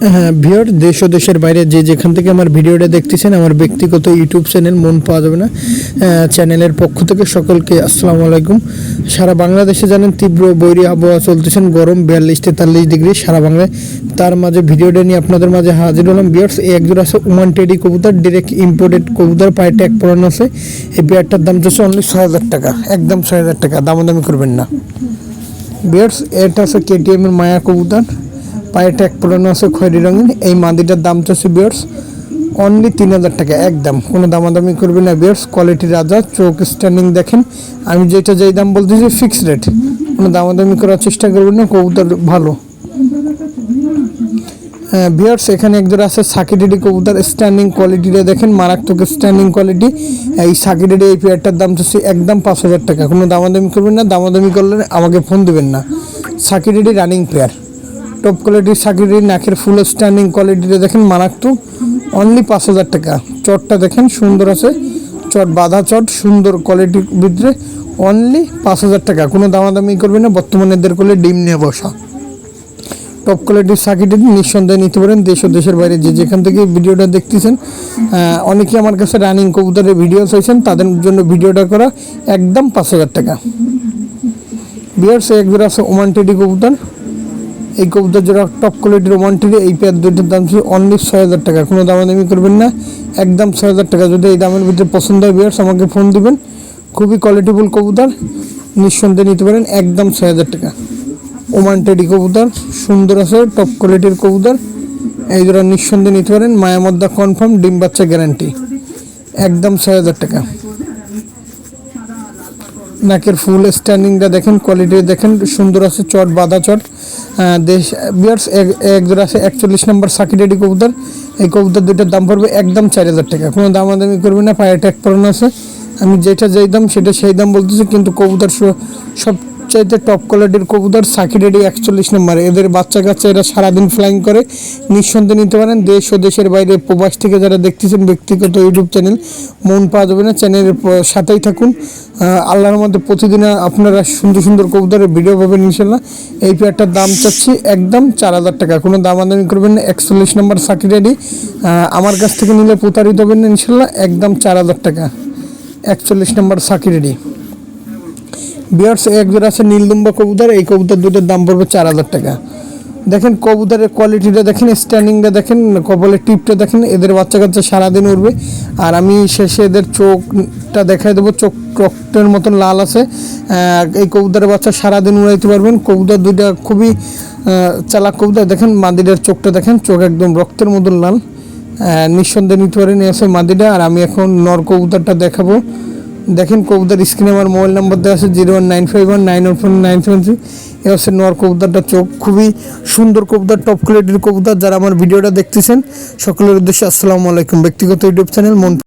হ্যাঁ ভিউয়ার, দেশ ও দেশের বাইরে যে যেখান থেকে আমার ভিডিওটা দেখতেছেন, আমার ব্যক্তিগত ইউটিউব চ্যানেল মন পাওয়া যাবে না চ্যানেলের পক্ষ থেকে সকলকে আসসালামু আলাইকুম। সারা বাংলাদেশে জানেন তীব্র বৈরী আবহাওয়া চলতেছেন, গরম 42-43 ডিগ্রি সারা বাংলায়। তার মাঝে ভিডিওটা নিয়ে আপনাদের মাঝে হাজির হলাম। ভিউয়ার্স, এই একজোড়া আছে ওমান টেডি কবুতর, ডিরেক্ট ইম্পোর্টেড কবুতর, পায়ে ট্যাগ পরানো আছে। এই পেয়ারটার দাম যাচ্ছে অনলি 6000 টাকা, একদম 6000 টাকা, দামাদামি করবেন না। ভিউয়ার্স, এটা আছে কেটিএম এর মায়া কবুতর, পায়ে ট্যাগ পরানো আছে খয়েরি রঙের। এই মাদিটার দাম চাচ্ছে ভিউয়ার্স অনলি 3000 টাকা, একদম, কোনো দামাদামি করবে না। ভিউয়ার্স, কোয়ালিটি রাজা, চোখ স্ট্যান্ডিং দেখেন। আমি যেই দাম বলতেছি ফিক্সড রেট, কোনো দামাদামি করার চেষ্টা করবেন না, কবুতর ভালো। ভিউয়ার্স, এখানে একজোড়া আছে সাকিডেডি কবুতর, স্ট্যান্ডিং কোয়ালিটিটা দেখেন, মারাত্মক স্ট্যান্ডিং কোয়ালিটি। এই সাকিডেডি এই পেয়ারটার দাম চাচ্ছে একদম 5000 টাকা, কোনো দামাদামি করবেন না। দামাদামি করলে আমাকে ফোন দেবেন না। সাকিডেডি রানিং পেয়ার, টপ কোয়ালিটির সাকিডেডি, নাকের ফুল স্ট্যান্ডিং কোয়ালিটিটা দেখেন, মারাত্মক, অনলি 5000 টাকা। চটটা দেখেন সুন্দর আছে, চট বাঁধা চট, সুন্দর কোয়ালিটির ভিতরে, অনলি 5000 টাকা, কোনো দামাদামি করবেন না। বর্তমানে এদের করলে ডিম নিয়ে বসা টপ কোয়ালিটির সাকিডেডি নিঃসন্দেহে নিতে পারেন, দেশ ও দেশের বাইরে যে যেখান থেকে ভিডিওটা দেখতেছেন। অনেকেই আমার কাছে রানিং কবুতরের ভিডিও চাইছেন, তাদের জন্য ভিডিওটা করা, একদম 5000 টাকা। ভিউয়ার্স, একজোড়া আছে ওমান টেডি কবুতর, এই কবুতর জোড়া টপ কোয়ালিটির ওমান টেডি, এই পেয়ার দুইটার দাম ছিল অনলি 6000 টাকা, কোনো দামাদামি করবেন না, একদম 6000 টাকা। যদি এই দামের ভিতরে পছন্দ হয় ভিউয়ার্স আমাকে ফোন দিবেন। খুবই কোয়ালিটিফুল কবুতর, নিঃসন্দেহে নিতে পারেন, একদম 6000 টাকা। ওমান টেডি কবুতর সুন্দর আছে, টপ কোয়ালিটির কবুতর, এই জোড়া নিঃসন্দেহে নিতে পারেন, মায়া মদ্দা কনফার্ম, ডিম বাচ্চা গ্যারান্টি, একদম 6000 টাকা। নাকের ফুল স্ট্যান্ডিংটা দেখেন, কোয়ালিটি দেখেন, সুন্দর আছে, চট বাঁধা চট। দেশ ভিউয়ার্স, এক জোড়া আছে 41 নম্বর সাকিডেডি কবুতর, এই কবুতর দুইটার দাম পড়বে একদম 4000 টাকা, কোনো দামাদামি করবে না। পায়ে ট্যাগ পরানো আছে, আমি যেই দাম সেটা সেই দাম বলতেছি, কিন্তু কবুতর সবচাইতে টপ কোয়ালিটির কবুতর সাকিডেডি 41 নম্বর। এদের বাচ্চা কাচ্চা এরা সারাদিন ফ্লাইং করে, নিঃসন্দেহে নিতে পারেন। দেশ ও দেশের বাইরে প্রবাস থেকে যারা দেখতেছেন, ব্যক্তিগত ইউটিউব চ্যানেল মন পাওয়া যাবে না, চ্যানেলের সাথেই থাকুন। আল্লাহর মধ্যে প্রতিদিন আপনারা সুন্দর সুন্দর কবুতরের ভিডিও পাবেন ইনশাল্লাহ। এই পেয়ারটার দাম চাচ্ছি একদম 4000 টাকা, কোনো দামাদামি করবেন না। 41 নম্বর সাকিডেডি, আমার কাছ থেকে নিলে প্রতারিত হবেন না ইনশাল্লাহ, একদম 4000 টাকা, 41 নম্বর সাকিডেডি। ভিউয়ার্স, এক জোড়া আছে নীলদুম্বা কবুতর, এই কবুতর দুটোর দাম পড়বে 4000 টাকা। দেখেন কবুতরের কোয়ালিটিটা দেখেন, স্ট্যান্ডিংটা দেখেন, কপালের টিপটা দেখেন, এদের বাচ্চা কাচ্চা সারাদিন উড়বে। আর আমি শেষে এদের চোখটা দেখাই দেবো, চোখ রক্তের মতন লাল আছে। এই কবুতরের বাচ্চা সারাদিন উড়াইতে পারবেন। কবুতর দুইটা খুবই চালাক কবুতর, দেখেন মাদিটার চোখটা দেখেন, চোখ একদম রক্তের মতন লাল, নিঃসন্দেহে নিতে পারেন। এসে মাদিটা। আর আমি এখন নর কবুতরটা দেখাবো। দেখেন কবুতর স্ক্রিনে আমার মোবাইল নাম্বার দেওয়া আছে 01951914973। এ হচ্ছে নর কবুতরটা, চোখ খুবই সুন্দর কবুতর, টপ কোয়ালিটির কবুতর। যারা আমার ভিডিওটা দেখতেছেন সকলের উদ্দেশ্যে আসসালামু আলাইকুম। ব্যক্তিগত ইউটিউব চ্যানেল মন